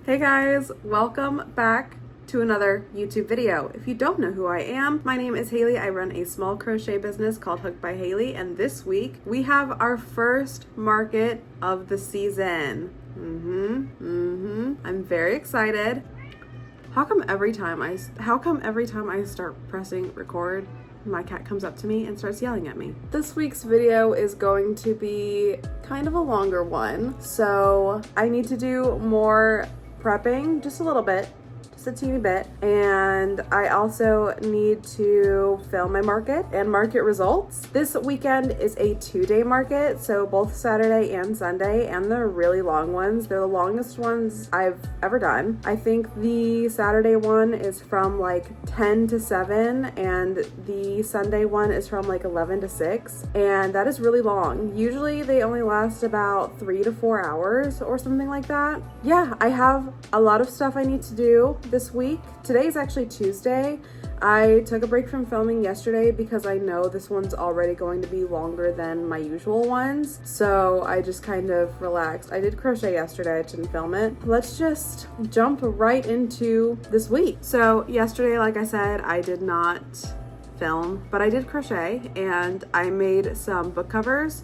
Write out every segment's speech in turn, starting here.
Hey guys, welcome back to another YouTube video. If you don't know who I am, my name is Haley. I run a small crochet business called Hooked by Haley, and this week we have our first market of the season. I'm very excited. How come every time I start pressing record, my cat comes up to me and starts yelling at me? This week's video is going to be kind of a longer one, so I need to do more prepping, just a little bit, just a teeny bit, and I also need to film my market and market results. This weekend is a 2-day market, so both Saturday and Sunday, and they're really long ones. They're the longest ones I've ever done. I think the Saturday one is from like 10 to 7 and the Sunday one is from like 11 to 6, and that is really long. Usually they only last about 3 to 4 hours or something like that. Yeah, I have a lot of stuff I need to do this week. Today is actually Tuesday. I took a break from filming yesterday because I know this one's already going to be longer than my usual ones, so I just kind of relaxed. I did crochet yesterday, I didn't film it. Let's just jump right into this week. So yesterday, like I said, I did not film, but I did crochet and I made some book covers.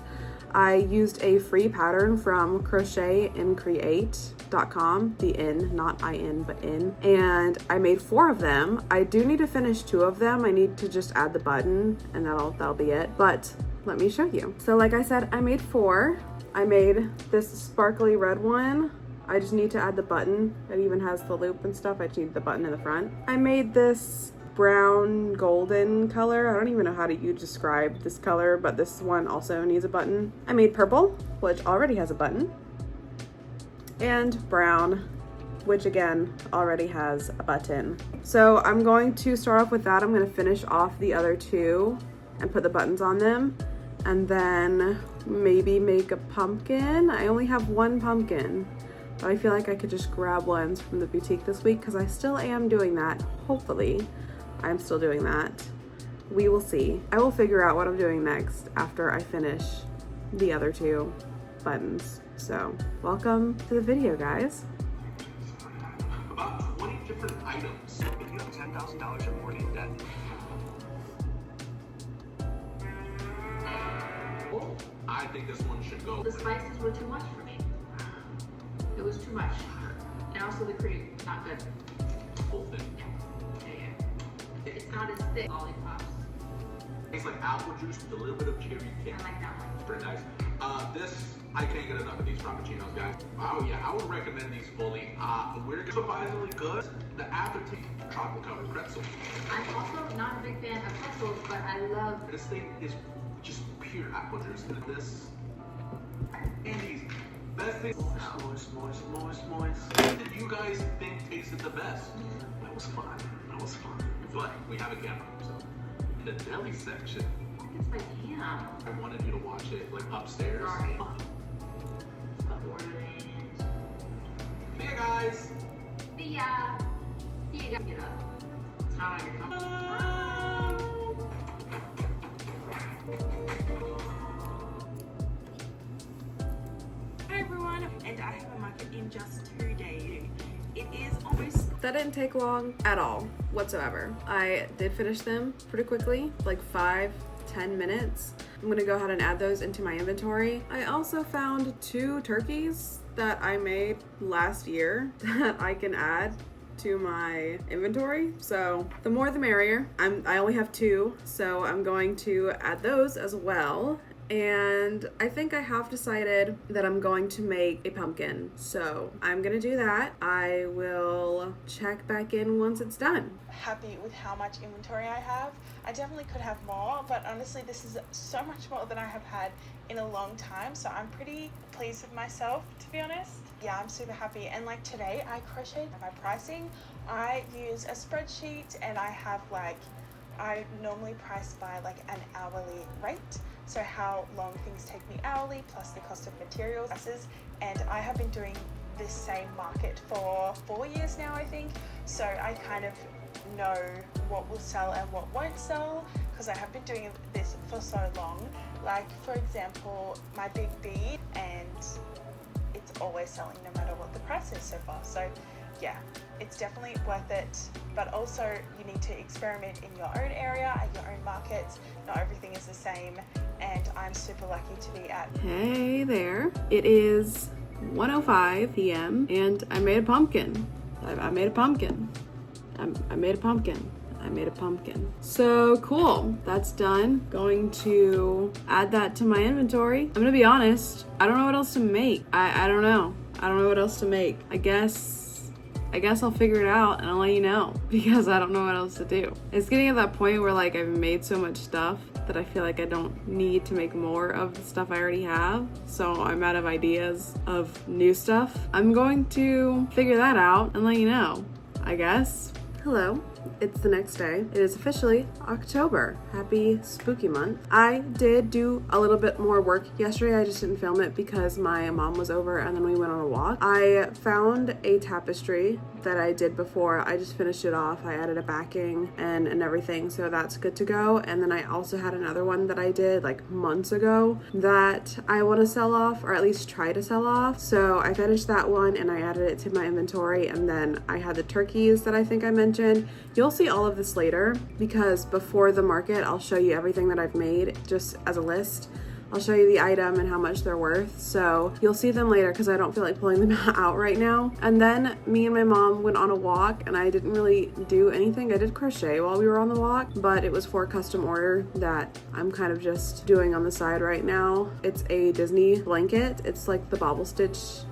I used a free pattern from crochetandcreate.com, the in, not in, but in, and I made 4 of them. I do need to finish 2 of them. I need to just add the button and that'll be it, but let me show you. So like I said, I made 4. I made this sparkly red one. I just need to add the button. It even has the loop and stuff. I just need the button in the front. I made this brown golden color. I don't even know how to describe this color, but this one also needs a button. I made purple, which already has a button, and brown, which again already has a button. So I'm going to start off with that. I'm going to finish off the other 2 and put the buttons on them, and then maybe make a pumpkin. I only have 1 pumpkin, but I feel like I could just grab ones from the boutique this week because I still am doing that. Hopefully I'm still doing that. We will see. I will figure out what I'm doing next after I finish the other 2 buttons. So welcome to the video, guys. About 20 different items. If you have $10,000 or more in debt. I think this one should go. The spices were too much for me. It was too much. And also the cream, not good. Whole thing. It's not as thick. Lollipops. Tastes like apple juice with a little bit of cherry cake. I like that one. Very nice. I can't get enough of these frappuccinos, guys. Oh yeah, I would recommend these fully. We're surprisingly good. The aftertaste, chocolate covered pretzel. I'm also not a big fan of pretzels, but I love. This thing is just pure apple juice. Look at this. And these best things. Moist. What did you guys think tasted the best? That was fun. But we have a camera, so in the deli section. It's my ham. I wanted you to watch it like upstairs. Sorry. See ya, guys. See ya. Get up. It's not on your phone. Hi everyone, and I have a market in just 2 days. It is almost. That didn't take long at all whatsoever. I did finish them pretty quickly, like 5-10 minutes. I'm gonna go ahead and add those into my inventory. I also found 2 turkeys that I made last year that I can add to my inventory, so the more the merrier. I only have 2, so I'm going to add those as well. And I think I have decided that I'm going to make a pumpkin, so I'm gonna do that. I will check back in once it's done. Happy with how much inventory I have. I definitely could have more, but honestly this is so much more than I have had in a long time, so I'm pretty pleased with myself, to be honest. Yeah, I'm super happy. And like today I crocheted my pricing. I use a spreadsheet and I have I normally price by like an hourly rate, so how long things take me hourly plus the cost of materials prices, and I have been doing this same market for 4 years now, I think, so I kind of know what will sell and what won't sell because I have been doing this for so long. Like for example, my big bead, and it's always selling no matter what the price is so far. So yeah, it's definitely worth it. But also you need to experiment in your own area, at your own markets. Not everything is the same, and I'm super lucky to be at. Hey there. It is 1:05 p.m. and I made a pumpkin. I made a pumpkin. I made a pumpkin. I made a pumpkin. So cool. That's done. Going to add that to my inventory. I'm gonna be honest. I don't know what else to make. I don't know. I don't know what else to make. I guess I'll figure it out and I'll let you know, because I don't know what else to do. It's getting at that point where like I've made so much stuff that I feel like I don't need to make more of the stuff I already have. So I'm out of ideas of new stuff. I'm going to figure that out and let you know, I guess. Hello. It's the next day. It is officially October. Happy spooky month. I did do a little bit more work yesterday. I just didn't film it because my mom was over and then we went on a walk. I found a tapestry that I did before. I just finished it off. I added a backing and everything, so that's good to go. And then I also had another one that I did like months ago that I want to sell off, or at least try to sell off. So I finished that one and I added it to my inventory. And then I had the turkeys that I think I mentioned. You'll see all of this later, because before the market I'll show you everything that I've made just as a list. I'll show you the item and how much they're worth, so you'll see them later because I don't feel like pulling them out right now. And then me and my mom went on a walk and I didn't really do anything. I did crochet while we were on the walk, but it was for a custom order that I'm kind of just doing on the side right now. It's a Disney blanket. It's like the bobble stitches.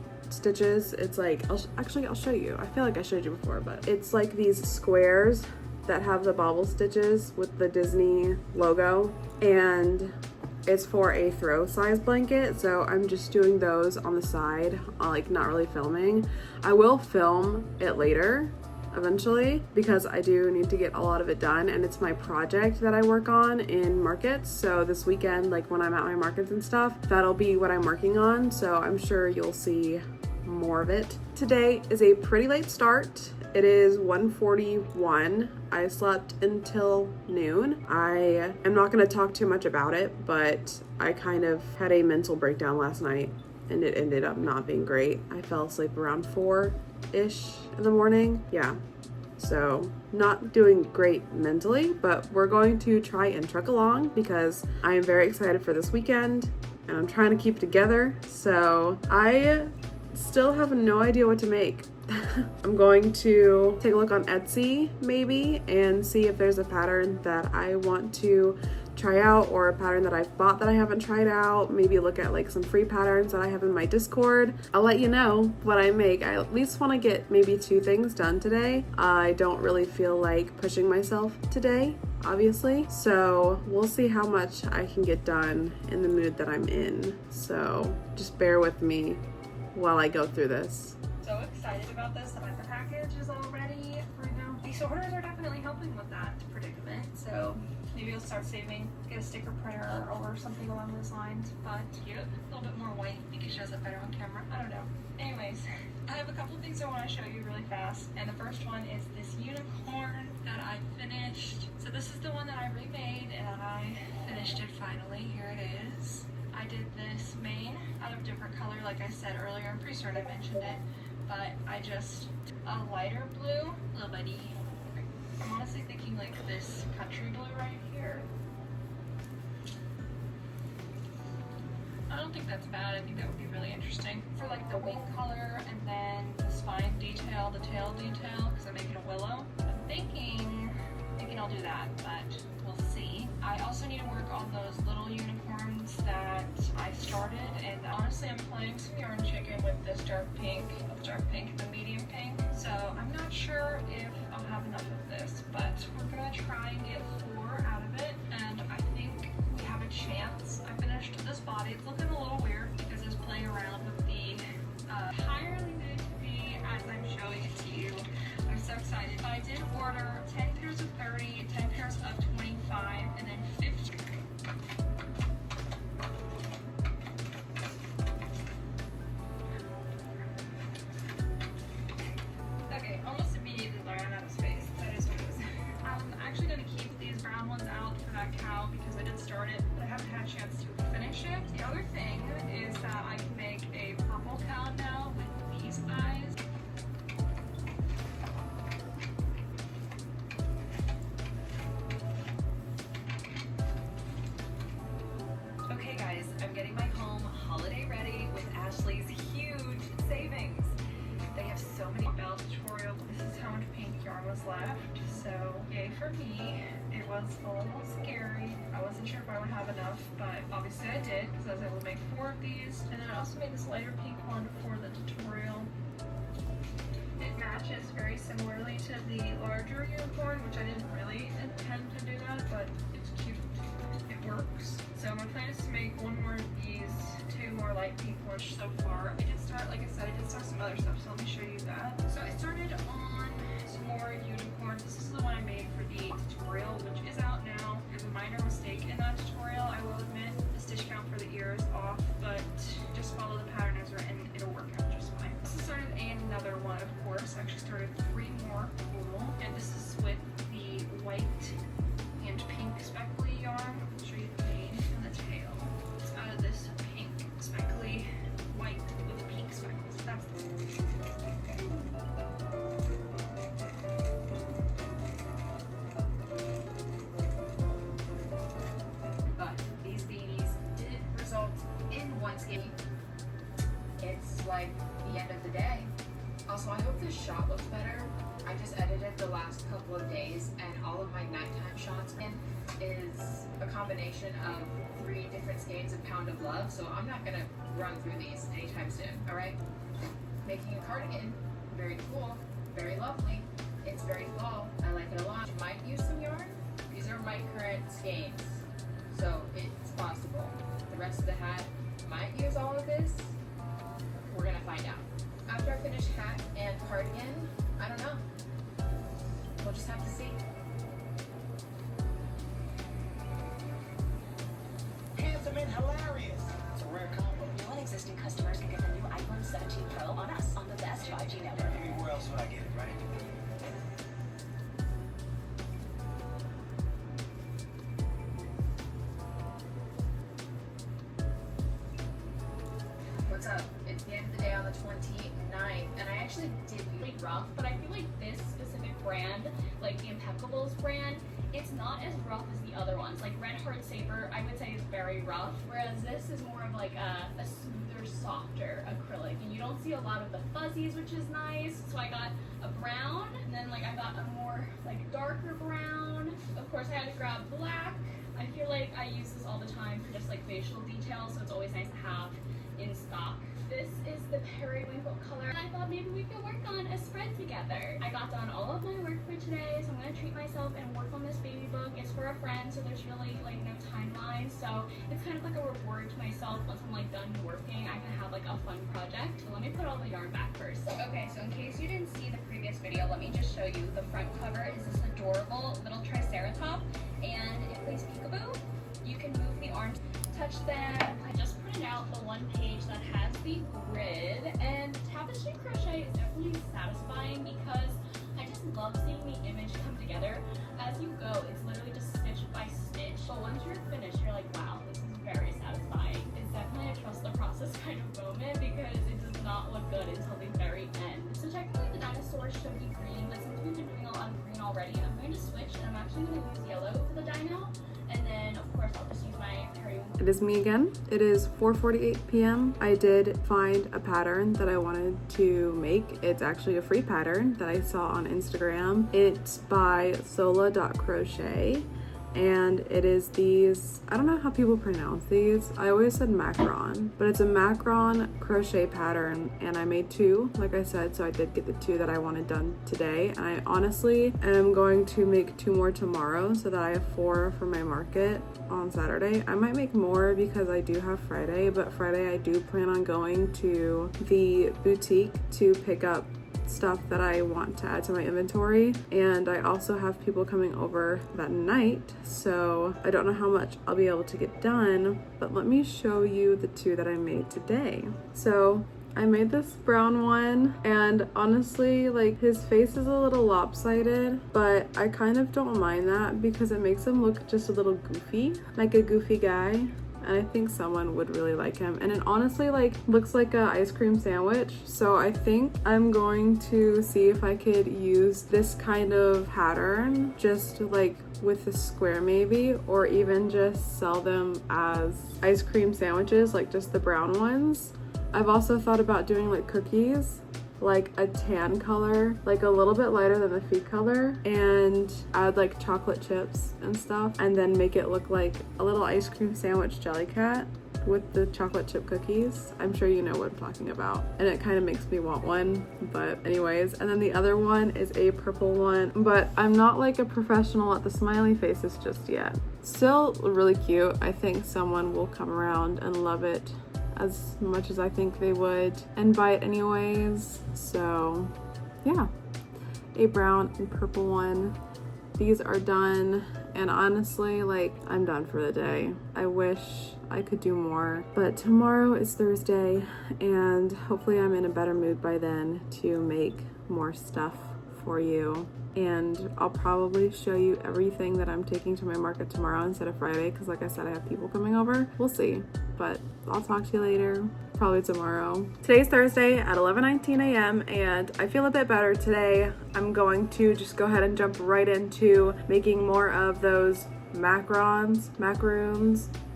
It's like, I'll show you. I feel like I showed you before, but it's like these squares that have the bobble stitches with the Disney logo, and it's for a throw size blanket. So I'm just doing those on the side, like not really filming. I will film it later eventually because I do need to get a lot of it done, and it's my project that I work on in markets. So this weekend, like when I'm at my markets and stuff, that'll be what I'm working on. So I'm sure you'll see more of it. Today is a pretty late start. It is 1:41. I slept until noon. I am not going to talk too much about it, but I kind of had a mental breakdown last night and it ended up not being great. I fell asleep around 4-ish in the morning. Yeah. So not doing great mentally, but we're going to try and truck along because I am very excited for this weekend and I'm trying to keep it together. So I still have no idea what to make. I'm going to take a look on Etsy maybe and see if there's a pattern that I want to try out, or a pattern that I've bought that I haven't tried out. Maybe look at like some free patterns that I have in my Discord. I'll let you know what I make. I at least want to get maybe 2 things done today. I don't really feel like pushing myself today, obviously. So we'll see how much I can get done in the mood that I'm in. So just bear with me while I go through this. So excited about this, that the package is all ready right now. These orders are definitely helping with that predicament. So maybe I'll start saving, get a sticker printer or something along those lines. But cute, a little bit more white. I think it shows up better on camera. I don't know. Anyways, I have a couple of things I want to show you really fast. And the first one is this unicorn that I finished. So this is the one that I remade and I finished it finally. Here it is. I did this mane out of different color, like I said earlier. I'm pretty certain I mentioned it, but I just a lighter blue, little buddy. I'm honestly thinking like this country blue right here. I don't think that's bad. I think that would be really interesting for like the wing color and then the spine detail, the tail detail, because I'm making a willow. I'm thinking I'll do that, but we'll see. I also need to work on those little unicorns that I started, and honestly I'm playing some yarn chicken with this dark pink, the medium pink. So I'm not sure if I'll have enough of this, but we're gonna try and get 4 out of it, and I think we have a chance. I finished this body. It's looking a little weird because it's playing around with the entirely new to be as I'm showing it to you. I'm so excited. But I did order 10 pairs of 30, 10 pairs of 25, and then 50. Okay, almost immediately ran out of space. That is what it is. I'm actually going to keep these brown ones out for that cow because I did start it, but I haven't had a chance to finish it. The other thing is that I can make a purple cow now with these eyes. so many bell tutorials. This is how much pink yarn was left. So yay for me. It was a little scary. I wasn't sure if I would have enough, but obviously I did because I was able to make 4 of these. And then I also made this lighter pink one for the tutorial. It matches very similarly to the larger unicorn, which I didn't really intend to do that, but it's cute. It works. So my plan is to make 1 more of these, 2 more light pink ones so far. I did start, like I said, I did start some other stuff, so let me show you that. So I started on some more unicorns. This is the one I made for the tutorial, which is out now. There's a minor mistake in that tutorial, I will admit. The stitch count for the ear is off, but just follow the pattern as written, it'll work out just fine. This is started another one, of course. I actually started 3 more total, and this is with the white and pink speckly yarn. I'll show you the mane and the tail. It's out of this pink speckly white with pink speckles. That's but these beanies did result in one skinny. It's like the end of the day. Also, I hope this shot looks better. I just edited the last couple of days, and all of my nighttime shots is a combination of 3 different skeins of Pound of Love, so I'm not gonna run through these anytime soon, alright? Making a cardigan, very cool, very lovely. It's very fall, I like it a lot. You might use some yarn. These are my current skeins, so it's possible. The rest of the hat might use all of this. We're gonna find out. After I finish hat and cardigan, I don't know. We'll just have to see. Handsome and hilarious. It's a rare combo. New and existing customers can get the new iPhone 17 Pro on us on the best 5G network. I mean, where else would I get it, right? What's up? It's the end of the day on the 29th, and I actually did really rough, but I feel like this specific brand, like the Impeccables brand, it's not as rough as the other ones. Like Red Heart Saber, I would say is very rough, whereas this is more of like a smoother, softer acrylic, and you don't see a lot of the fuzzies, which is nice. So I got a brown, and then like I got a more like darker brown. Of course, I had to grab black. I feel like I use this all the time for just like facial details, so it's always nice to have in stock. This is the periwinkle color, and I thought maybe we could work on a spread together. I got done all of my work for today, so I'm gonna treat myself and work on this baby book. It's for a friend, so there's really like no timeline, so it's kind of like a reward to myself. Once I'm like done working, I can have like a fun project. So let me put all the yarn back first. Okay, so in case you didn't see the previous video, let me just show you. The front cover is this adorable little triceratop, and it plays peekaboo. You can move the arm, touch them. I just printed out the one page that has the grid, and tapestry crochet is definitely satisfying because I just love seeing the image come together. As you go, it's literally just stitch by stitch, but once you're finished, you're like, wow, this is very satisfying. It's definitely a trust the process kind of moment because it does not look good until the very end. So technically the dinosaur should be green, but since we've been doing a lot of green already, I'm going to switch, and I'm actually going to use yellow for the dino. And then, of course, I'll just use my periwinkle. It is me again. It is 4:48 p.m. I did find a pattern that I wanted to make. It's actually a free pattern that I saw on Instagram. It's by sola.crochet. And it is these, I don't know how people pronounce these. I always said macron, but it's a macron crochet pattern, and I made 2, like I said, so I did get the 2 that I wanted done today. And I honestly am going to make 2 more tomorrow so that I have 4 for my market on Saturday. I might make more because I do have Friday, but Friday I do plan on going to the boutique to pick up stuff that I want to add to my inventory, and I also have people coming over that night, so I don't know how much I'll be able to get done, but let me show you the 2 that I made today. So I made this brown one, and honestly, like, his face is a little lopsided, but I kind of don't mind that because it makes him look just a little goofy, like a goofy guy. And I think someone would really like him. And it honestly like looks like an ice cream sandwich. So I think I'm going to see if I could use this kind of pattern just like with a square maybe, or even just sell them as ice cream sandwiches, like just the brown ones. I've also thought about doing like cookies, like a tan color, like a little bit lighter than the feet color, and add like chocolate chips and stuff, and then make it look like a little ice cream sandwich jelly cat with the chocolate chip cookies. I'm sure you know what I'm talking about, and it kind of makes me want one, but anyways. And then the other one is a purple one, but I'm not like a professional at the smiley faces just yet. Still really cute. I think someone will come around and love it as much as I think they would and buy it anyways. So yeah, a brown and purple one. These are done, and honestly, like, I'm done for the day. I wish I could do more, but tomorrow is Thursday, and hopefully I'm in a better mood by then to make more stuff for you. And I'll probably show you everything that I'm taking to my market tomorrow instead of Friday, because like I said, I have people coming over. We'll see, but I'll talk to you later, probably tomorrow. Today's Thursday at 11:19 a.m. and I feel a bit better today. I'm going to just go ahead and jump right into making more of those macarons,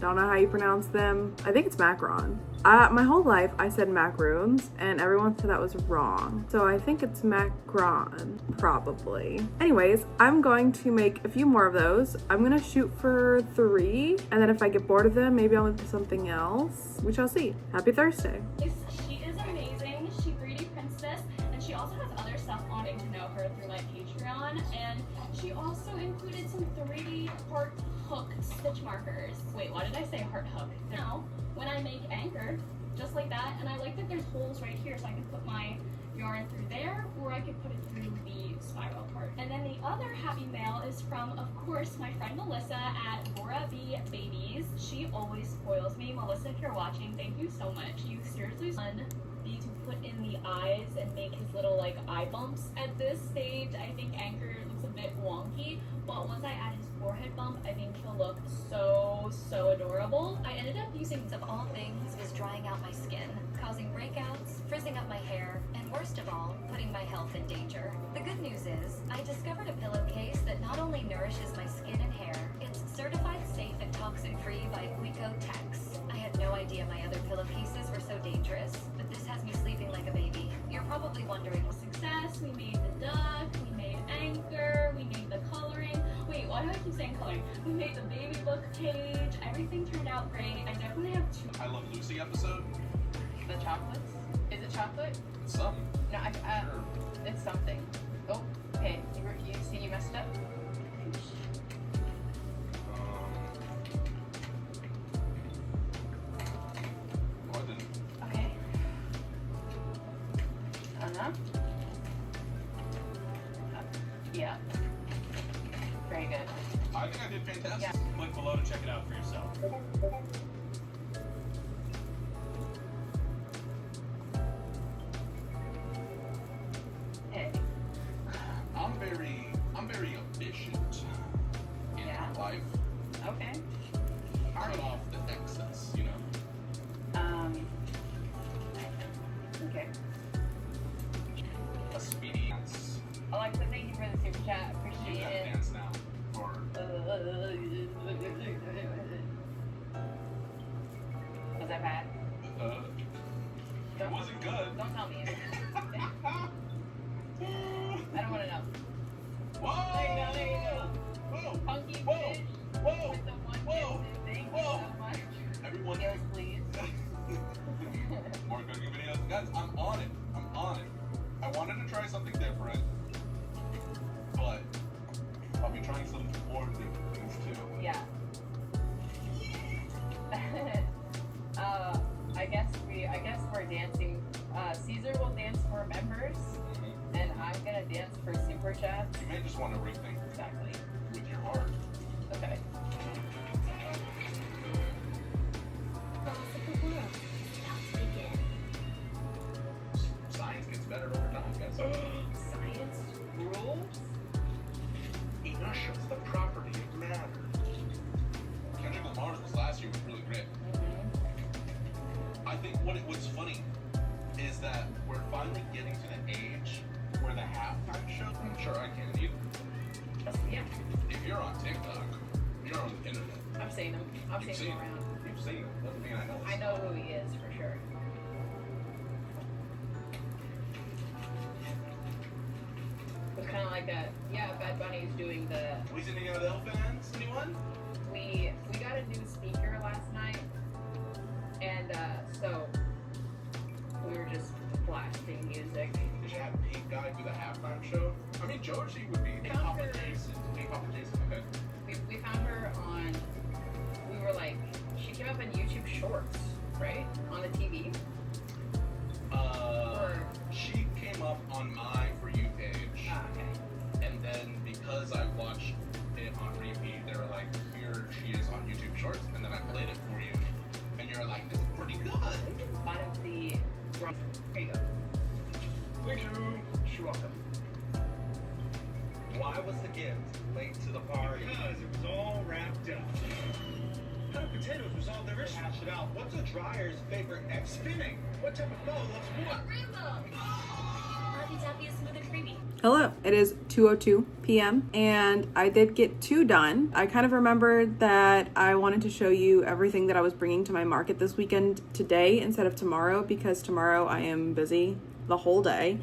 don't know how you pronounce them. I think it's macaron. My whole life I said macaroons and everyone said that was wrong. So I think it's macaron, probably. Anyways, I'm going to make a few more of those. I'm gonna shoot for 3, and then if I get bored of them, maybe I'll move to something else. We shall see. Happy Thursday. She is amazing. She 3D prints this, and she also has other stuff on getting to know her through my Patreon, and she also included some 3D heart hook stitch markers. Wait, why did I say heart hook? Now, when I make anchor, just like that, and I like that there's holes right here so I can put my yarn through there, or I could put it through the spiral part. And then the other happy mail is from, of course, my friend Melissa at Laura B Babies. She always spoils me. Melissa, if you're watching, thank you so much. You seriously fun me to put in the eyes and make his little like eye bumps. At this stage, I think Anchor looks a bit wonky, but once I add his forehead bump, I think he'll look so adorable. I ended up using, Of all things, was drying out my skin, causing breakouts, frizzing up my hair, and worst of all, putting my health in danger. The good news is, I discovered a pillowcase that not only nourishes my skin and hair, it's certified safe and toxin-free by Tex. I had no idea my other pillowcases were so dangerous, but this has me sleeping like a baby. You're probably wondering, success. We made the duck, we made Anchor, we made the coloring. Wait, why do I keep saying coloring? We made the baby book page. Everything turned out great. I definitely have 2. I Love Lucy episode. The chocolates? Is it chocolate? It's something. No, Sure. it's something. Oh, okay. You see you messed up? No, I didn't. Okay. Yeah. Very good. I think I did fantastic. Yeah. Click below to check it out for yourself. Hey. I'm very efficient in Yeah. my life. Okay. Cut off the excess, you know. Okay. A speedy dance. Alexa, thank you for the super chat. You Appreciate have it. dance now. Or Was that bad? it wasn't good. Don't tell me. I don't want to know. Whoa! There you go. Whoa! Funky Whoa! fish Whoa! with the one Whoa! kisses. Thank you Whoa! so much. Everyone. Yes, please. More cooking videos. Guys, I'm on it. I wanted to try something different, but I'll be trying some more different things too. Yeah. I guess we're dancing. Caesar will dance for members, and I'm gonna dance for super chats. You may just want to rig things Exactly. with your heart. Okay. Science gets better over time, guys. Science rules. Inertia is the property of matter. Kendrick Lamar's was last year was really great. I think what's funny is that we're finally getting to the age where the halftime show. I'm sure I can. Yeah. If you're on TikTok, you're on the internet. I've seen him. I've You've seen him seen around. it. You've seen it. Doesn't mean I know. I know who he is for sure. like Bad Bunny's doing the. We sending out L fans? Anyone? We got a new speaker last night, and so we were just blasting music. Did you have Pink Guy do the halftime show? I mean, Georgie would be. Hey, Papa Jason. Hey, Papa Jason. Okay. We found her on. We were like, she came up in YouTube Shorts, right, on the TV. She came up on my For You page. Ah, okay. And then because I watched it on repeat, they were like, here she is on YouTube Shorts, and then I played it for you, and you're like, this is pretty good. Bottom of the. Here you go. Thank you. You're welcome. Why was the gift late to the party? Because it was all wrapped up. How do potatoes resolve their issue? Hash it out. What's a dryer's favorite X? Spinning. What type of bow loves what? Rainbow! Laffy Taffy is smooth and creamy. Hello, it is 2:02 p.m. and I did get 2 done. I kind of remembered that I wanted to show you everything that I was bringing to my market this weekend today instead of tomorrow, because tomorrow I am busy the whole day.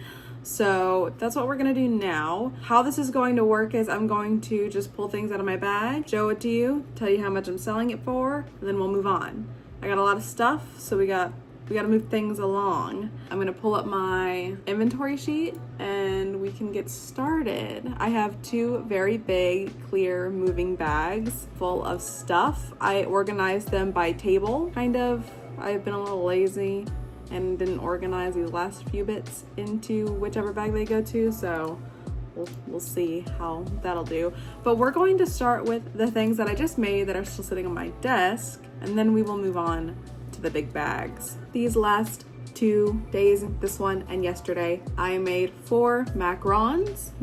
So that's what we're gonna do now. How this is going to work is I'm going to just pull things out of my bag, show it to you, tell you how much I'm selling it for, and then we'll move on. I got a lot of stuff, so we gotta move things along. I'm gonna pull up my inventory sheet and we can get started. I have 2 very big, clear moving bags full of stuff. I organized them by table, kind of. I've been a little lazy and didn't organize these last few bits into whichever bag they go to, so we'll see how that'll do. But we're going to start with the things that I just made that are still sitting on my desk, and then we will move on to the big bags. These last 2 days, this one and yesterday, I made 4 macaroons,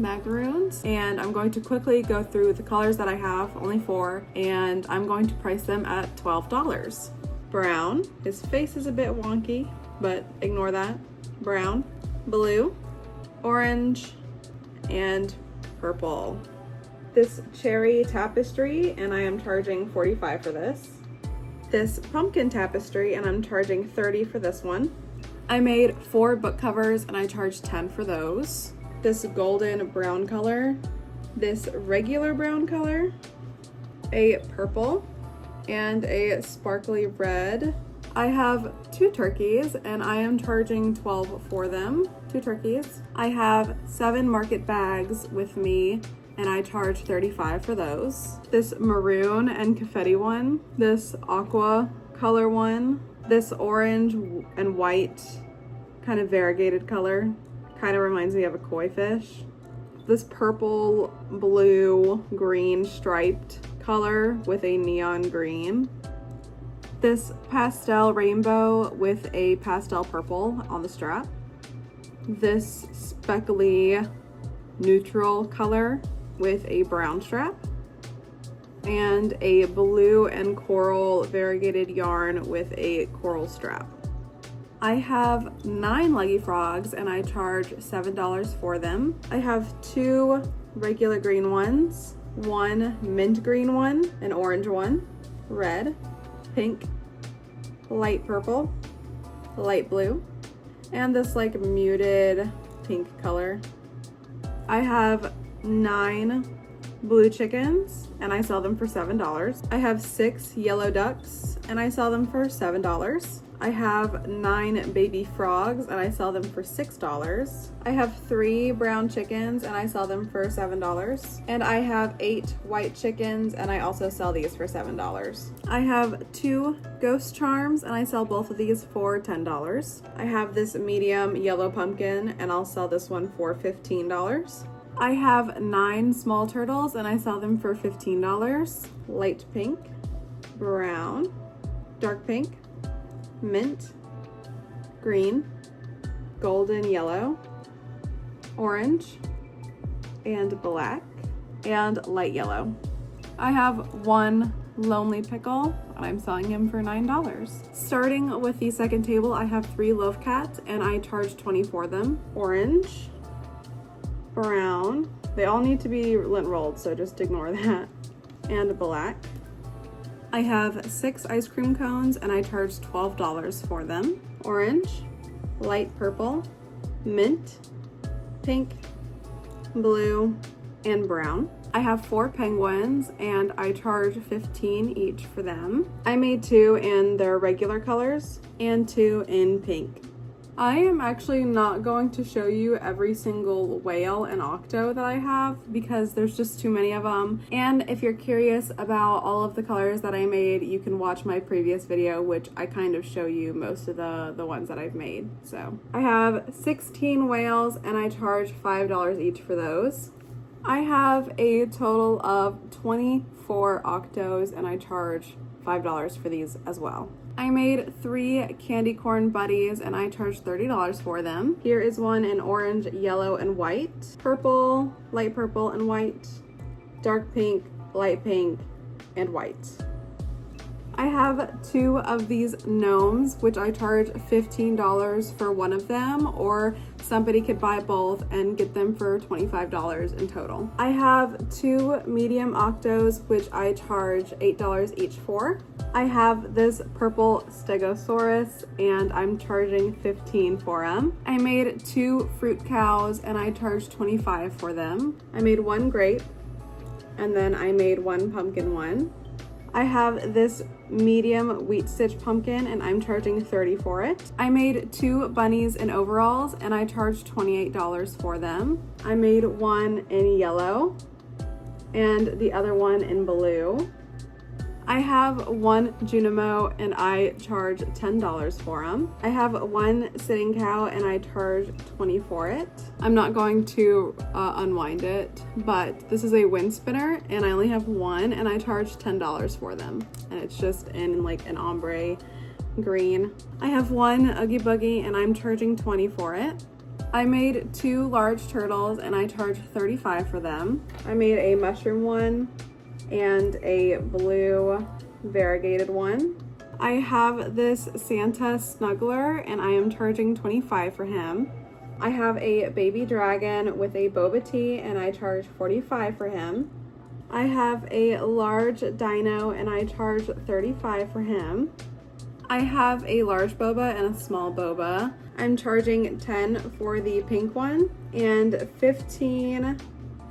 and I'm going to quickly go through the colors that I have, only 4, and I'm going to price them at $12. Brown, his face is a bit wonky, but ignore that. Brown, blue, orange, and purple. This cherry tapestry, and I am charging $45 for this. This pumpkin tapestry, and I'm charging $30 for this one. I made 4 book covers, and I charged $10 for those. This golden brown color, this regular brown color, a purple, and a sparkly red. I have 2 turkeys and I am charging $12 for them. 2 turkeys. I have 7 market bags with me and I charge $35 for those. This maroon and confetti one, this aqua color one, this orange and white kind of variegated color, kind of reminds me of a koi fish. This purple, blue, green striped color with a neon green. This pastel rainbow with a pastel purple on the strap. This speckly neutral color with a brown strap. And a blue and coral variegated yarn with a coral strap. I have 9 leggy frogs and I charge $7 for them. I have 2 regular green ones, 1 mint green one, an orange one, red, pink, light purple, light blue, and this like muted pink color. I have 9 blue chickens and I sell them for $7. I have 6 yellow ducks and I sell them for $7. I have 9 baby frogs and I sell them for $6. I have 3 brown chickens and I sell them for $7. And I have 8 white chickens and I also sell these for $7. I have 2 ghost charms and I sell both of these for $10. I have this medium yellow pumpkin and I'll sell this one for $15. I have 9 small turtles and I sell them for $15. Light pink, brown, dark pink, mint, green, golden yellow, orange, and black, and light yellow. I have 1 lonely pickle and I'm selling him for $9. Starting with the second table, I have 3 loaf cats and I charge $20 for them. Orange, brown, they all need to be lint rolled, so just ignore that, and black. I have 6 ice cream cones and I charge $12 for them. Orange, light purple, mint, pink, blue, and brown. I have 4 penguins and I charge $15 each for them. I made 2 in their regular colors and 2 in pink. I am actually not going to show you every single whale and octo that I have because there's just too many of them. And if you're curious about all of the colors that I made, you can watch my previous video, which I kind of show you most of the ones that I've made. So I have 16 whales and I charge $5 each for those. I have a total of 24 octos and I charge $5 for these as well. I made 3 candy corn buddies and I charged $30 for them. Here is one in orange, yellow, and white, purple, light purple, and white, dark pink, light pink, and white. I have 2 of these gnomes, which I charge $15 for one of them, or somebody could buy both and get them for $25 in total. I have 2 medium octos, which I charge $8 each for. I have this purple stegosaurus and I'm charging $15 for them. I made 2 fruit cows and I charged $25 for them. I made 1 grape and then I made 1 pumpkin one. I have this medium wheat stitch pumpkin and I'm charging $30 for it. I made 2 bunnies in overalls and I charged $28 for them. I made 1 in yellow and the other one in blue. I have 1 Junimo and I charge $10 for them. I have 1 sitting cow and I charge $20 for it. I'm not going to unwind it, but this is a wind spinner and I only have 1 and I charge $10 for them. And it's just in like an ombre green. I have 1 Oogie Boogie and I'm charging $20 for it. I made 2 large turtles and I charged $35 for them. I made a mushroom one and a blue variegated one. I have this Santa snuggler and I am charging $25 for him. I have a baby dragon with a boba tea and I charge $45 for him. I have a large dino and I charge $35 for him. I have a large boba and a small boba. I'm charging $10 for the pink one and $15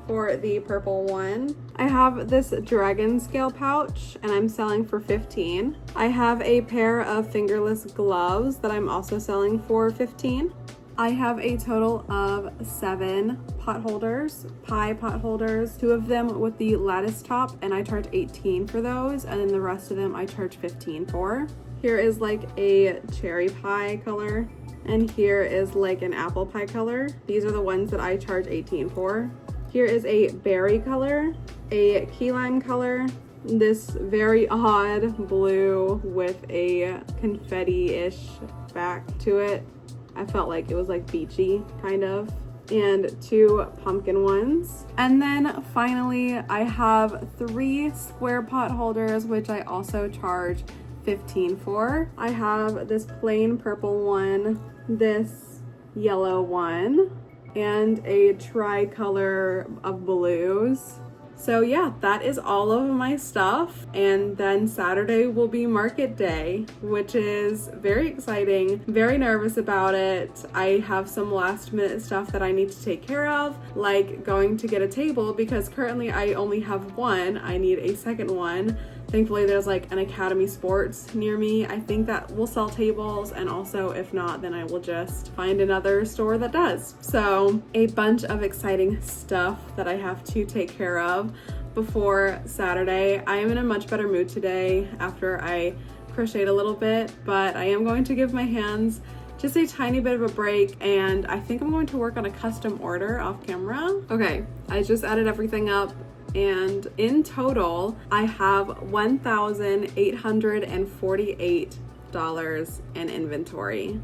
for the purple one. I have this dragon scale pouch and I'm selling for $15. I have a pair of fingerless gloves that I'm also selling for $15. I have a total of 7 pot holders, pie pot holders, 2 of them with the lattice top and I charge $18 for those, and then the rest of them I charge $15 for. Here is like a cherry pie color and here is like an apple pie color. These are the ones that I charge $18 for. Here is a berry color, a key lime color, this very odd blue with a confetti-ish back to it. I felt like it was like beachy, kind of. And 2 pumpkin ones. And then finally, I have 3 square pot holders, which I also charge $15 for. I have this plain purple one, this yellow one, and a tricolor of blues. So yeah, that is all of my stuff. And then Saturday will be market day, which is very exciting. Very nervous about it. I have some last minute stuff that I need to take care of, like going to get a table because currently I only have 1. I need a second one. Thankfully there's like an Academy Sports near me. I think that will sell tables, and also if not, then I will just find another store that does. So a bunch of exciting stuff that I have to take care of before Saturday. I am in a much better mood today after I crocheted a little bit, but I am going to give my hands just a tiny bit of a break, and I think I'm going to work on a custom order off camera. Okay, I just added everything up. And in total, I have $1,848 in inventory.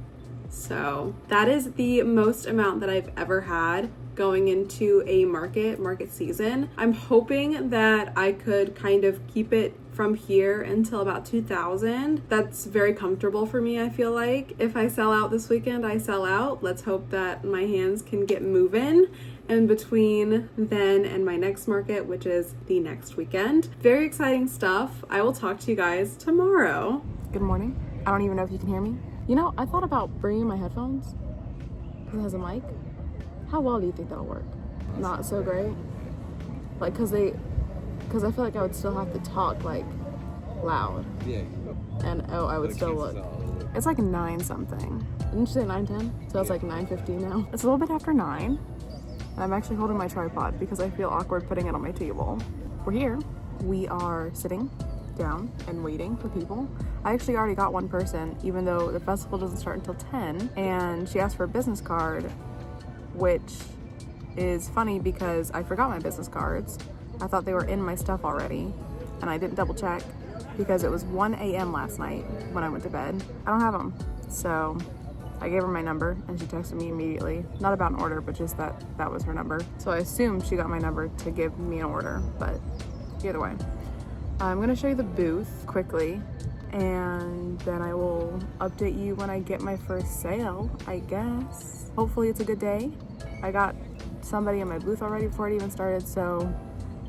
So that is the most amount that I've ever had going into a market season. I'm hoping that I could kind of keep it from here until about 2,000. That's very comfortable for me, I feel like. If I sell out this weekend, I sell out. Let's hope that my hands can get moving in between then and my next market, which is the next weekend. Very exciting stuff. I will talk to you guys tomorrow. Good morning. I don't even know if you can hear me. You know, I thought about bringing my headphones because it has a mic. How well do you think that'll work? not so great. Like, because I feel like I would still have to talk, like, loud. Yeah. And, oh, I would still look. It's like 9 something. Didn't you say 9:10? So it's like 9:15 now. It's a little bit after 9. And I'm actually holding my tripod because I feel awkward putting it on my table. We're here. We are sitting down and waiting for people. I actually already got one person, even though the festival doesn't start until 10. And she asked for a business card, which is funny because I forgot my business cards. I thought they were in my stuff already, and I didn't double check because it was 1 a.m. last night when I went to bed. I don't have them. So I gave her my number and she texted me immediately. Not about an order, but just that was her number. So I assumed she got my number to give me an order, but either way. I'm gonna show you the booth quickly and then I will update you when I get my first sale, I guess. Hopefully it's a good day. I got somebody in my booth already before it even started, so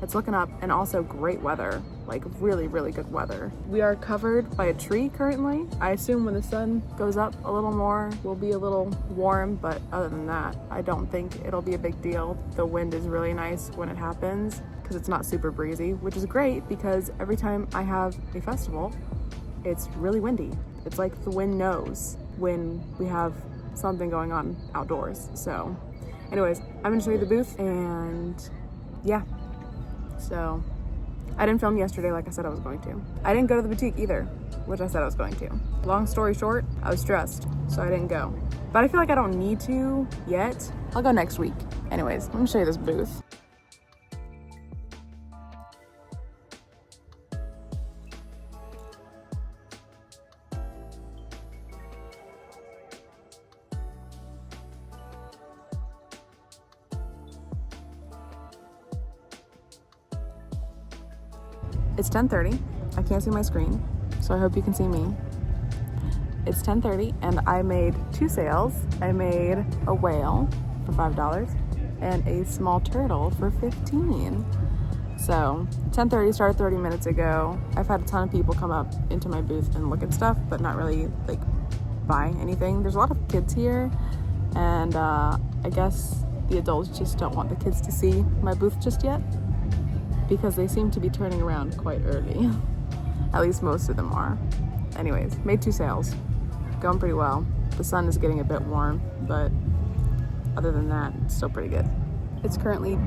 it's looking up, and also great weather, like really, really good weather. We are covered by a tree currently. I assume when the sun goes up a little more, we'll be a little warm, but other than that, I don't think it'll be a big deal. The wind is really nice when it happens because it's not super breezy, which is great because every time I have a festival, it's really windy. It's like the wind knows when we have something going on outdoors. So anyways, I'm gonna show you the booth and yeah. So I didn't film yesterday like I said I was going to. I didn't go to the boutique either, which I said I was going to. Long story short, I was stressed, so I didn't go. But I feel like I don't need to yet. I'll go next week. Anyways, let me show you this booth. It's 10:30. I can't see my screen, so I hope you can see me. It's 10:30 and I made 2 sales. I made a whale for $5 and a small turtle for $15. So 10:30 started 30 minutes ago. I've had a ton of people come up into my booth and look at stuff, but not really like buy anything. There's a lot of kids here, and I guess the adults just don't want the kids to see my booth just yet, because they seem to be turning around quite early. At least most of them are. Anyways, made 2 sales. Going pretty well. The sun is getting a bit warm, but other than that, it's still pretty good. It's currently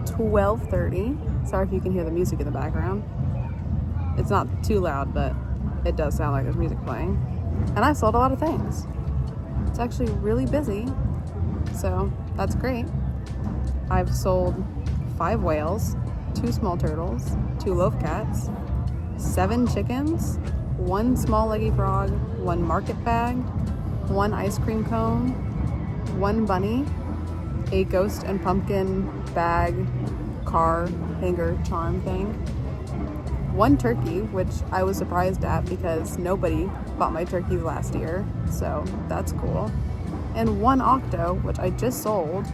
12:30. Sorry if you can hear the music in the background. It's not too loud, but it does sound like there's music playing. And I sold a lot of things. It's actually really busy, so that's great. I've sold 5 whales, 2 small turtles, 2 loaf cats, 7 chickens, 1 small leggy frog, 1 market bag, 1 ice cream cone, 1 bunny, a ghost and pumpkin bag, car, hanger, charm thing, 1 turkey, which I was surprised at because nobody bought my turkeys last year, so that's cool, and 1 octo, which I just sold,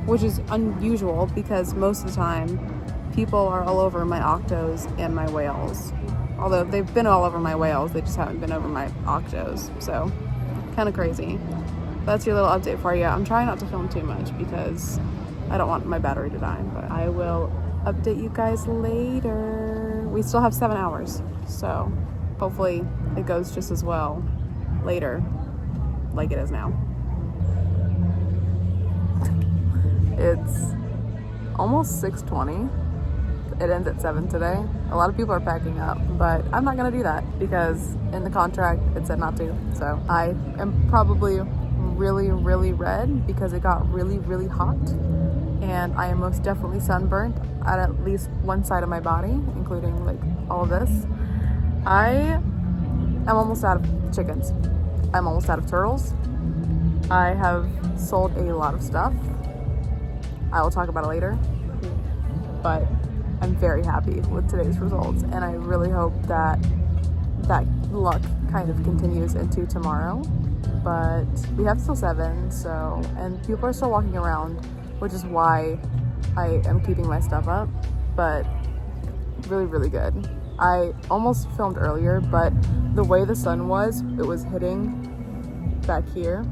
which is unusual because most of the time people are all over my octos and my whales. Although they've been all over my whales, they just haven't been over my octos. So, kind of crazy. That's your little update for you. I'm trying not to film too much because I don't want my battery to die, but I will update you guys later. We still have 7 hours, so hopefully it goes just as well later like it is now. It's almost 6:20. It ends at 7 today. A lot of people are packing up, but I'm not gonna do that because in the contract it said not to. So I am probably really, really red because it got really, really hot, and I am most definitely sunburnt at least one side of my body, including like all of this. I am almost out of chickens. I'm almost out of turtles. I have sold a lot of stuff. I will talk about it later, but I'm very happy with today's results, and I really hope that that luck kind of continues into tomorrow. But we have still 7, so, and people are still walking around, which is why I am keeping my stuff up, but really, really good. I almost filmed earlier, but the way the sun was, it was hitting back here,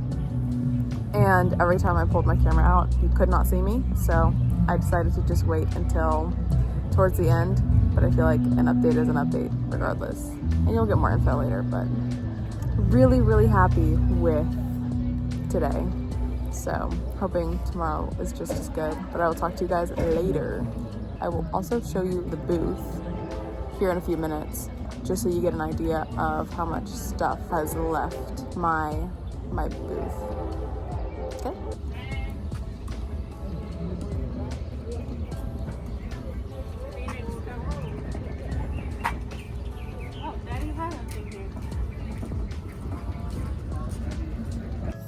and every time I pulled my camera out, you could not see me. So I decided to just wait until towards the end, but I feel like an update is an update regardless. And you'll get more info later, but really, really happy with today. So hoping tomorrow is just as good, but I will talk to you guys later. I will also show you the booth here in a few minutes, just so you get an idea of how much stuff has left my booth. Okay.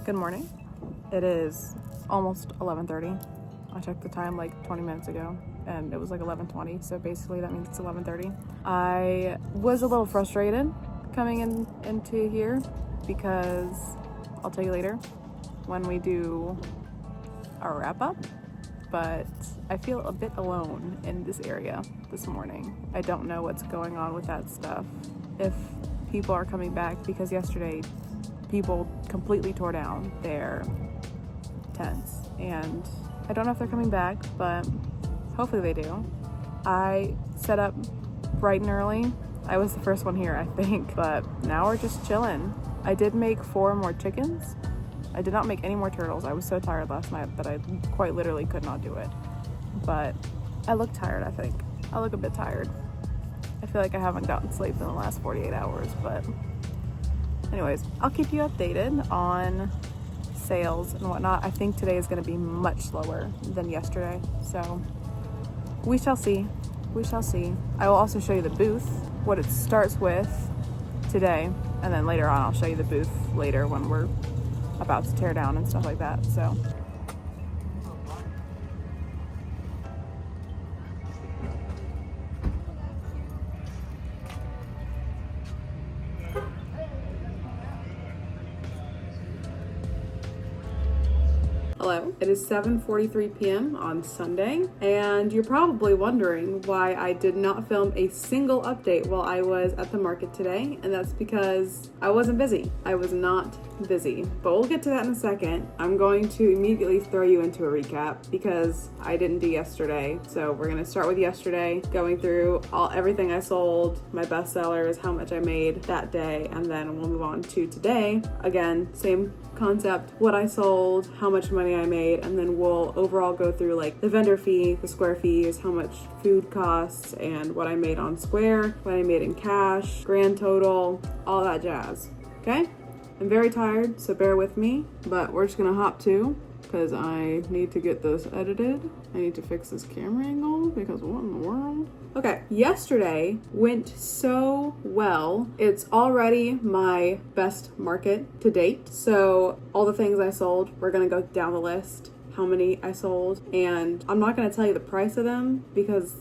Good morning. It is almost 11:30. I checked the time like 20 minutes ago and it was like 11:20, so basically that means it's 11:30. I was a little frustrated coming into here because I'll tell you later when we do our wrap up, but I feel a bit alone in this area this morning. I don't know what's going on with that stuff. If people are coming back, because yesterday people completely tore down their tents, and I don't know if they're coming back, but hopefully they do. I set up bright and early. I was the first one here, I think, but now we're just chilling. I did make 4 more chickens. I did not make any more turtles. I was so tired last night that I quite literally could not do it. But I look tired, I think. I look a bit tired. I feel like I haven't gotten sleep in the last 48 hours, but anyways, I'll keep you updated on sales and whatnot. I think today is going to be much slower than yesterday, so we shall see. We shall see. I will also show you the booth, what it starts with today, and then later on I'll show you the booth later when we're about to tear down and stuff like that. So hello, it is 7:43 p.m. on Sunday, and you're probably wondering why I did not film a single update while I was at the market today, and that's because I wasn't busy. I was not busy, but we'll get to that in a second. I'm going to immediately throw you into a recap because I didn't do yesterday. So we're going to start with yesterday, going through everything I sold, my best sellers, how much I made that day, and then we'll move on to today. Again, same concept, what I sold, how much money I made, and then we'll overall go through like the vendor fee, the square fees, how much food costs, and what I made on Square, what I made in cash, grand total, all that jazz. Okay? I'm very tired, so bear with me, but we're just gonna hop to, because I need to get this edited. I need to fix this camera angle, because what in the world? Okay, yesterday went so well. It's already my best market to date. So all the things I sold, we're gonna go down the list, how many I sold, and I'm not gonna tell you the price of them because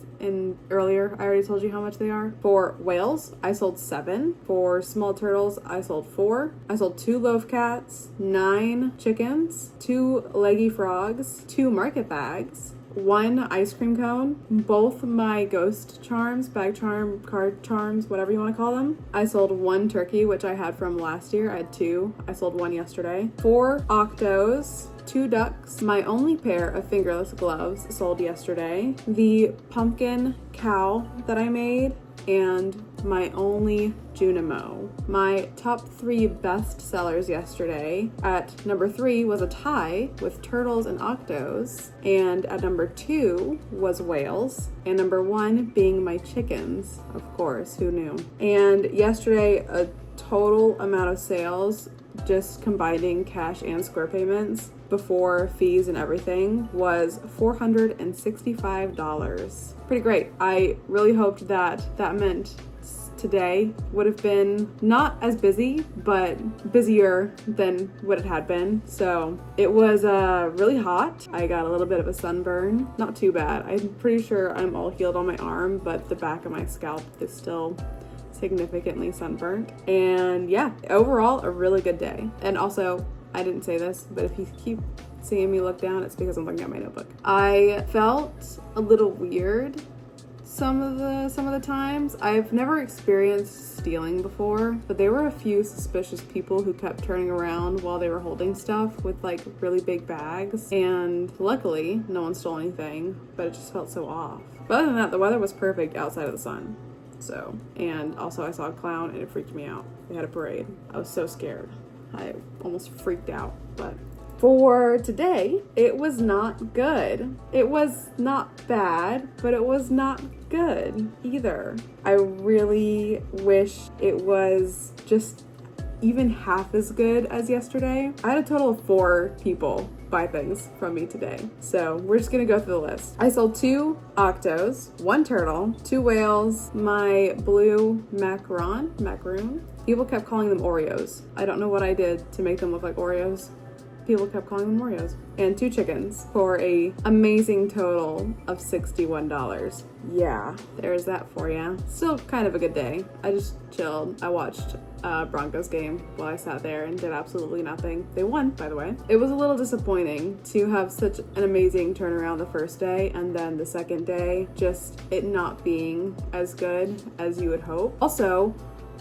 earlier I already told you how much they are. For whales, I sold 7. For small turtles, I sold 4. I sold 2 loaf cats, 9 chickens, 2 leggy frogs, 2 market bags, 1 ice cream cone, both my ghost charms, bag charm, card charms, whatever you want to call them. I sold 1 turkey, which I had from last year. I had 2. I sold 1 yesterday. 4 octos, 2 ducks, my only pair of fingerless gloves sold yesterday, the pumpkin cow that I made, and my only Junimo. My top 3 best sellers yesterday, at number 3 was a tie with turtles and octos, and at number 2 was whales, and number 1 being my chickens, of course, who knew. And yesterday, a total amount of sales, just combining cash and Square payments before fees and everything, was $465. Pretty great. I really hoped that meant today would have been not as busy, but busier than what it had been. So it was really hot. I got a little bit of a sunburn. Not too bad. I'm pretty sure I'm all healed on my arm, but the back of my scalp is still significantly sunburnt. And yeah, overall a really good day. And also, I didn't say this, but if you keep seeing me look down, it's because I'm looking at my notebook. I felt a little weird some of the times. I've never experienced stealing before, but there were a few suspicious people who kept turning around while they were holding stuff with like really big bags, and luckily no one stole anything, but it just felt so off. But other than that, the weather was perfect outside of the sun. So, and also I saw a clown and it freaked me out. They had a parade. I was so scared. I almost freaked out. But for today, it was not good. It was not bad, but it was not good either. I really wish it was just even half as good as yesterday. I had a total of 4 people buy things from me today. So we're just gonna go through the list. I sold 2 octos, 1 turtle, 2 whales, my blue macaroon. People kept calling them Oreos. I don't know what I did to make them look like Oreos. People kept calling them Oreos. And 2 chickens for a amazing total of $61. Yeah, there's that for ya. Still kind of a good day. I just chilled. I watched Broncos game while I sat there and did absolutely nothing. They won, by the way. It was a little disappointing to have such an amazing turnaround the first day, and then the second day just it not being as good as you would hope. Also,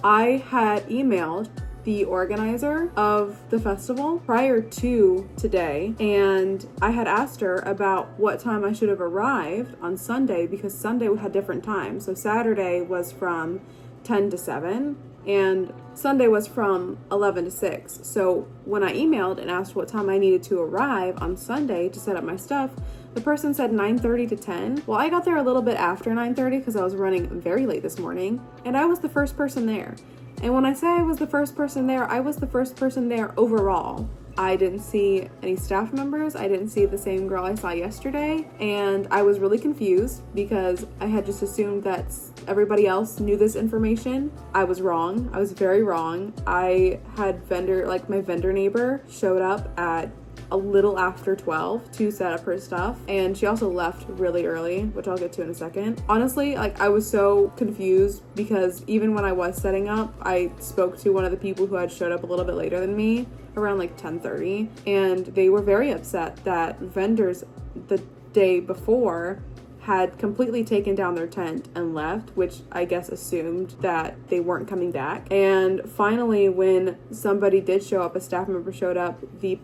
I had emailed the organizer of the festival prior to today, and I had asked her about what time I should have arrived on Sunday, because Sunday we had different times. So Saturday was from 10 to 7 and Sunday was from 11 to 6. So when I emailed and asked what time I needed to arrive on Sunday to set up my stuff, the person said 9:30 to 10. Well, I got there a little bit after 9:30 because I was running very late this morning, and I was the first person there. And when I say I was the first person there, I was the first person there overall. I didn't see any staff members. I didn't see the same girl I saw yesterday. And I was really confused because I had just assumed that everybody else knew this information. I was wrong. I was very wrong. I had my vendor neighbor showed up at a little after 12 to set up her stuff, and she also left really early, which I'll get to in a second. Honestly, I was so confused because even when I was setting up, I spoke to one of the people who had showed up a little bit later than me around 10:30, and they were very upset that vendors the day before had completely taken down their tent and left, which I guess assumed that they weren't coming back. And finally, when somebody did show up, a staff member showed up, the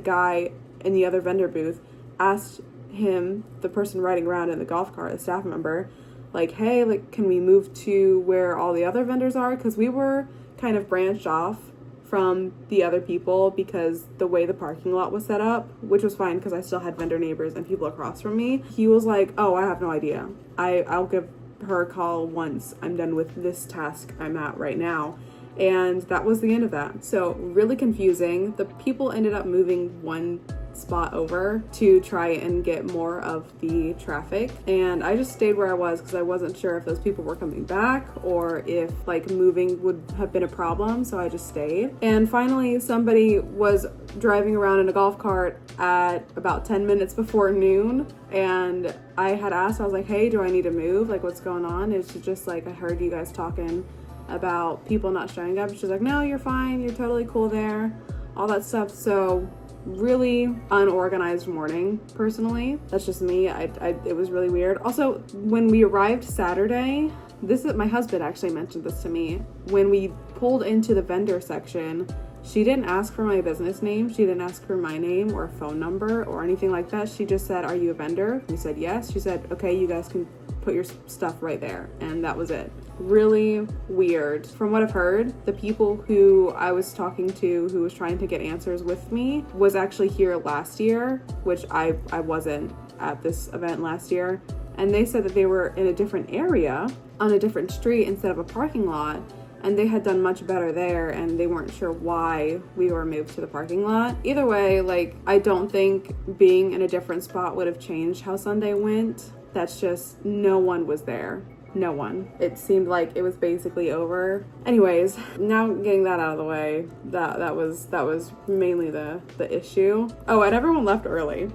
guy in the other vendor booth asked him, the person riding around in the golf cart, the staff member, hey, can we move to where all the other vendors are? Because we were kind of branched off from the other people because the way the parking lot was set up, which was fine because I still had vendor neighbors and people across from me. He was like, oh, I have no idea. I'll give her a call once I'm done with this task I'm at right now. And that was the end of that. So really confusing. The people ended up moving one spot over to try and get more of the traffic, and I just stayed where I was because I wasn't sure if those people were coming back or if moving would have been a problem, so I just stayed. And finally somebody was driving around in a golf cart at about 10 minutes before noon, and I had asked, I was like, hey, do I need to move? What's going on? It's just I heard you guys talking about people not showing up. She's like, no, you're fine, you're totally cool there, all that stuff. So really unorganized morning, personally. That's just me. It was really weird. Also, when we arrived Saturday, my husband actually mentioned this to me. When we pulled into the vendor section, she didn't ask for my business name. She didn't ask for my name or phone number or anything like that. She just said, are you a vendor? We said yes. She said, okay, you guys can put your stuff right there. And that was it. Really weird. From what I've heard, the people who I was talking to who was trying to get answers with me was actually here last year, which I wasn't at this event last year. And they said that they were in a different area on a different street instead of a parking lot. And they had done much better there, and they weren't sure why we were moved to the parking lot. Either way, I don't think being in a different spot would have changed how Sunday went. That's just, no one was there. No one. It seemed like it was basically over. Anyways, now getting that out of the way, that was mainly the issue. Oh, and everyone left early.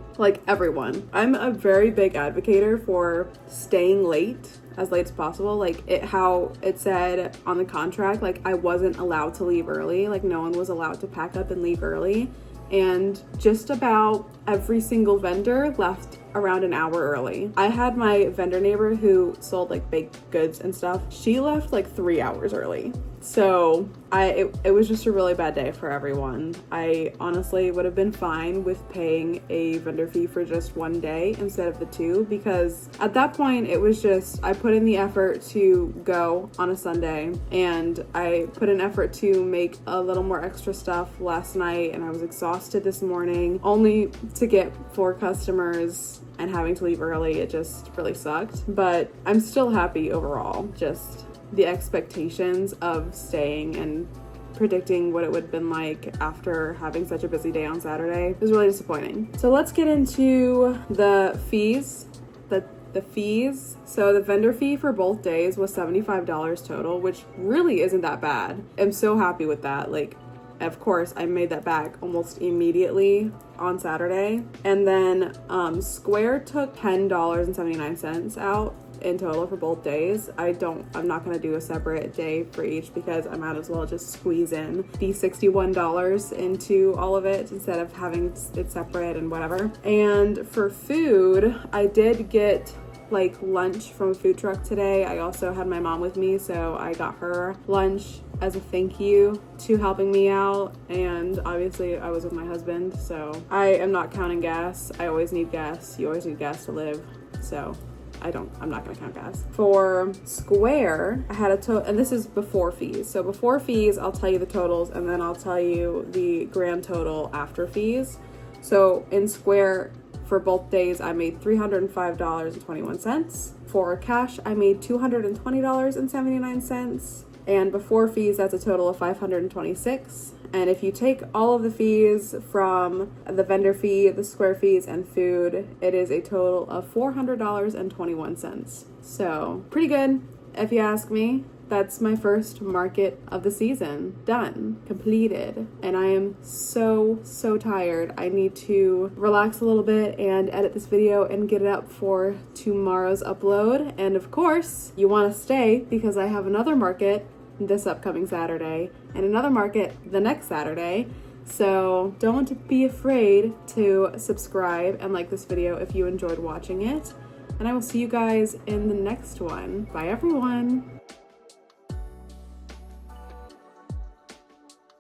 Everyone. I'm a very big advocate for staying late as possible. How it said on the contract, I wasn't allowed to leave early. No one was allowed to pack up and leave early. and just about every single vendor left around an hour early. I had my vendor neighbor who sold like baked goods and stuff. She left like 3 hours early. So it was just a really bad day for everyone. I honestly would have been fine with paying a vendor fee for just one day instead of the two, because at that point it was just, I put in the effort to go on a Sunday, and I put in effort to make a little more extra stuff last night, and I was exhausted this morning only to get 4 customers and having to leave early. It just really sucked, but I'm still happy overall. Just the expectations of staying and predicting what it would have been like after having such a busy day on Saturday was really disappointing. So let's get into the fees. The fees. So the vendor fee for both days was $75 total, which really isn't that bad. I'm so happy with that. Like, of course, I made that back almost immediately on Saturday. And then Square took $10.79 out in total for both days. I'm not going to do a separate day for each because I might as well just squeeze in the $61 into all of it instead of having it separate and whatever. And for food, I did get like lunch from a food truck today. I also had my mom with me, so I got her lunch as a thank you to helping me out. And obviously I was with my husband, so I am not counting gas. I always need gas. You always need gas to live. So I'm not gonna count gas. For Square, I had a total, and this is before fees. So before fees, I'll tell you the totals, and then I'll tell you the grand total after fees. So in Square, for both days, I made $305.21. For cash, I made $220.79. And before fees, that's a total of $526. And if you take all of the fees from the vendor fee, the Square fees, and food, it is a total of $400.21. So pretty good, if you ask me. That's my first market of the season done, completed, and I am so tired. I need to relax a little bit and edit this video and get it up for tomorrow's upload. And of course, you want to stay because I have another market this upcoming Saturday and another market the next Saturday. So don't be afraid to subscribe and like this video if you enjoyed watching it. And I will see you guys in the next one. Bye everyone.